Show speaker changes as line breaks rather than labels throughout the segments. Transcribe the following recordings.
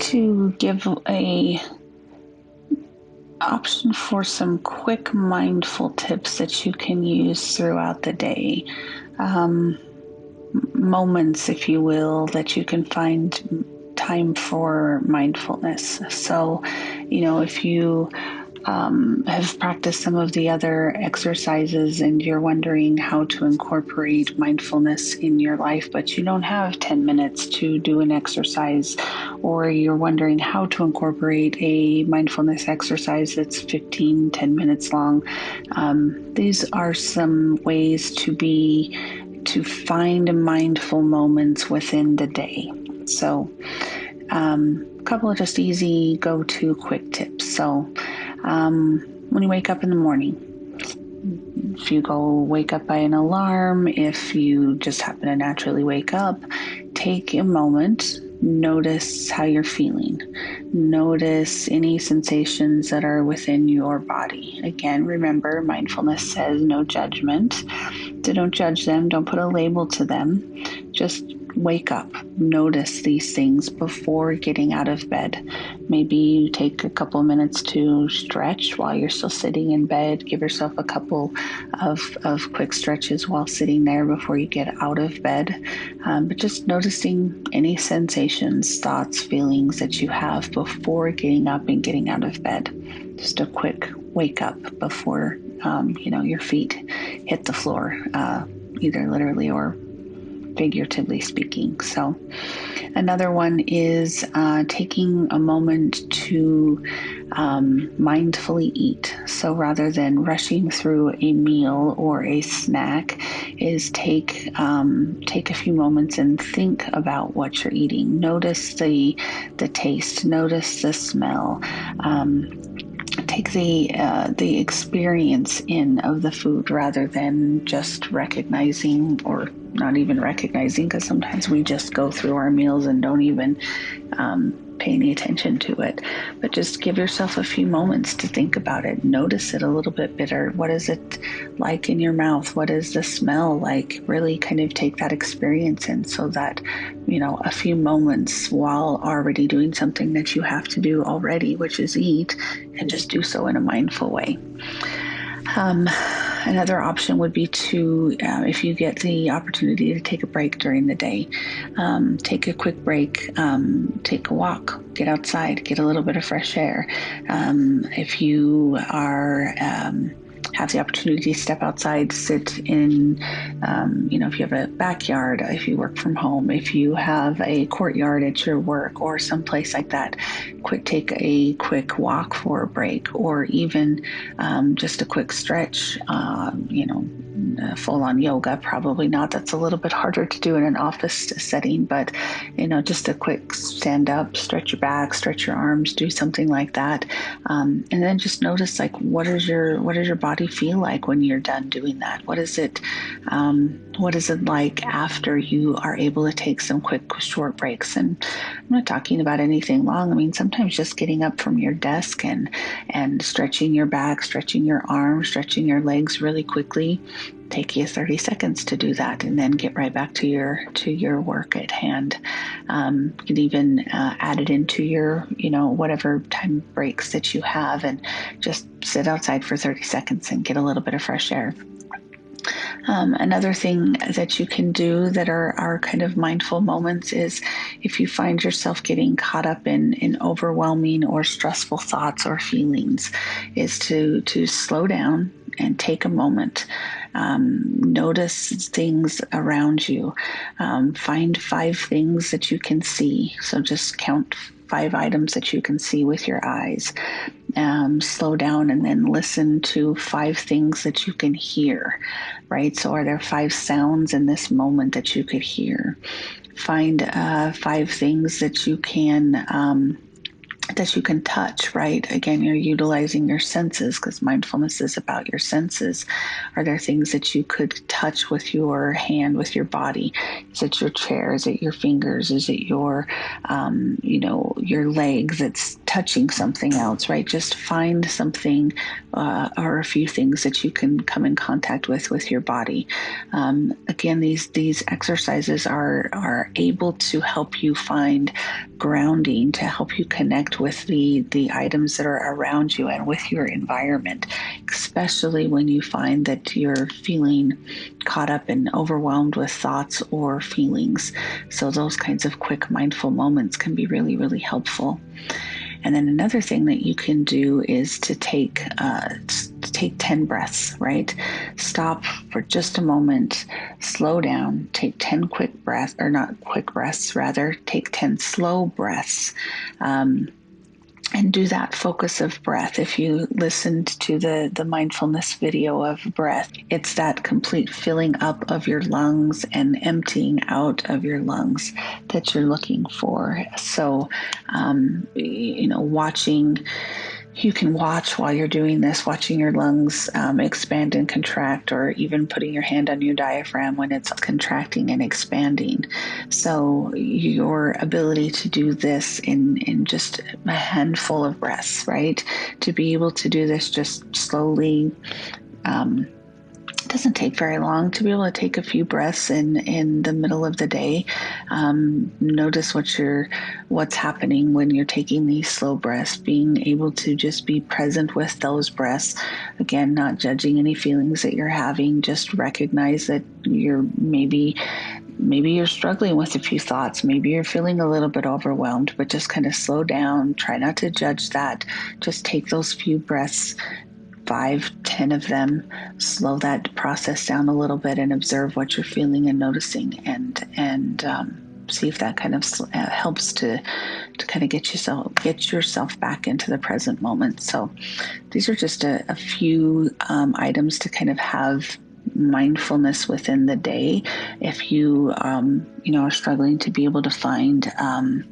to give a option for some quick mindful tips that you can use throughout the day. Moments, if you will, that you can find time for mindfulness. So, if you have practiced some of the other exercises and you're wondering how to incorporate mindfulness in your life, but you don't have 10 minutes to do an exercise, or you're wondering how to incorporate a mindfulness exercise that's 10 minutes long, these are some ways to find mindful moments within the day. So, a couple of just easy go-to quick tips. So, when you wake up in the morning, if you wake up by an alarm, if you just happen to naturally wake up, take a moment, notice how you're feeling. Notice any sensations that are within your body. Again, remember, mindfulness says no judgment. So don't judge them, don't put a label to them. Just wake up, notice these things before getting out of bed. Maybe you take a couple minutes to stretch while you're still sitting in bed. Give yourself a couple of quick stretches while sitting there before you get out of bed. But just noticing any sensations, thoughts, feelings that you have before getting up and getting out of bed. Just a quick wake up before your feet hit the floor, either literally or figuratively speaking. So another one is taking a moment to mindfully eat. So rather than rushing through a meal or a snack, is take a few moments and think about what you're eating. Notice the taste. Notice the smell. Take the experience in of the food rather than just recognizing, or not even recognizing, because sometimes we just go through our meals and don't even pay any attention to it. But just give yourself a few moments to think about it. Notice it a little bit better. What is it like in your mouth? What is the smell like? Really kind of take that experience in, so that a few moments while already doing something that you have to do already, which is eat, and just do so in a mindful way. Another option would be to, if you get the opportunity to take a break during the day, take a quick break, take a walk, get outside, get a little bit of fresh air. If you have the opportunity to step outside, sit in, if you have a backyard, if you work from home, if you have a courtyard at your work or someplace like that, take a quick walk for a break, or even just a quick stretch, full-on yoga, probably not. That's a little bit harder to do in an office setting, but just a quick stand up, stretch your back, stretch your arms, do something like that, and then just notice, like, what does your body feel like when you're done doing that? What is it like after you are able to take some quick short breaks? And I'm not talking about anything long. I mean, sometimes just getting up from your desk and stretching your back, stretching your arms, stretching your legs really quickly. Take you 30 seconds to do that, and then get right back to your work at hand. You can even add it into your, whatever time breaks that you have, and just sit outside for 30 seconds and get a little bit of fresh air. Another thing that you can do that are kind of mindful moments is, if you find yourself getting caught up in overwhelming or stressful thoughts or feelings, is to slow down and take a moment. Notice things around you. Find 5 things that you can see. So just count 5 items that you can see with your eyes. Slow down and then listen to 5 things that you can hear, right? So are there 5 sounds in this moment that you could hear? Find 5 things that you can touch, right? Again, you're utilizing your senses, because mindfulness is about your senses. Are there things that you could touch with your hand, with your body? Is it your chair? Is it your fingers? Is it your legs? It's touching something else, right? Just find something or a few things that you can come in contact with your body. Again, these exercises are able to help you find grounding, to help you connect with the items that are around you and with your environment, especially when you find that you're feeling caught up and overwhelmed with thoughts or feelings. So those kinds of quick mindful moments can be really, really helpful. And then another thing that you can do is to take 10 breaths, right? Stop for just a moment, slow down, take 10 quick breaths, or not quick breaths, rather, take 10 slow breaths. And do that focus of breath. If you listened to the mindfulness video of breath, it's that complete filling up of your lungs and emptying out of your lungs that you're looking for. So, watching. You can watch while you're doing this, watching your lungs expand and contract, or even putting your hand on your diaphragm when it's contracting and expanding. So your ability to do this in just a handful of breaths, right? To be able to do this just slowly, doesn't take very long. To be able to take a few breaths in the middle of the day. Notice what's happening when you're taking these slow breaths, being able to just be present with those breaths. Again, not judging any feelings that you're having, just recognize that you're maybe you're struggling with a few thoughts. Maybe you're feeling a little bit overwhelmed, but just kind of slow down. Try not to judge that. Just take those few breaths, 5-10 of them, slow that process down a little bit and observe what you're feeling and noticing, and see if that kind of helps to kind of get yourself back into the present moment. So these are just a few items to kind of have mindfulness within the day. If you are struggling to be able to find an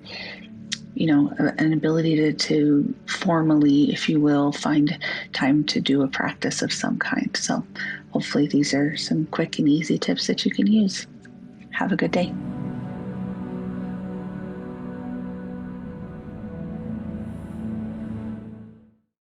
ability to formally, if you will, find time to do a practice of some kind. So hopefully these are some quick and easy tips that you can use. Have a good day.